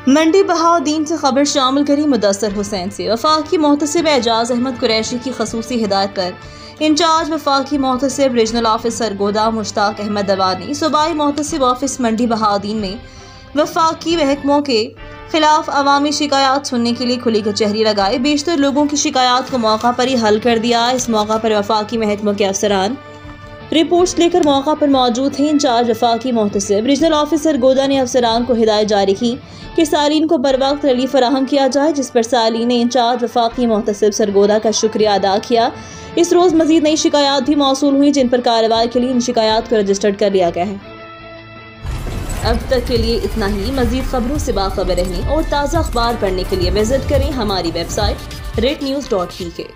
मंडी बहाउद्दीन से खबर शामिल करी मुदस्सर हुसैन से। वफाकी मोहतसिब एजाज अहमद कुरैशी की खसूसी हिदायत पर इंचार्ज वफाकी मोहतसिब रीजनल ऑफिसर गोदाम मुश्ताक अहमद दवानी सूबाई मोहतसिब ऑफिस मंडी बहाउद्दीन में वफाकी महकमों के खिलाफ अवामी शिकायत सुनने के लिए खुली कचहरी लगाई। बेशतर लोगों की शिकायत को मौका पर ही हल कर दिया। इस मौका पर वफाकी महकमों के अफसरान रिपोर्ट्स लेकर मौका पर मौजूद थे। इंचार्ज वफाकी मोहतसिब रीजनल ऑफिसर गोदा ने अफसरान को हिदायत जारी की कि सालीन को बर वक्त रिलीफ फराहम किया जाए, जिस पर सालीन ने इंचार्ज वफाकी मोहतसिब सरगोदा का शुक्रिया अदा किया। इस रोज़ मजीद नई शिकायत भी मौसूल हुई, जिन पर कार्रवाई के लिए इन शिकायत को रजिस्टर्ड कर लिया गया है। अब तक के लिए इतना ही। मजीद खबरों से बाखबर रहने और ताज़ा अखबार पढ़ने के लिए विजिट करें हमारी वेबसाइट rednews.pk।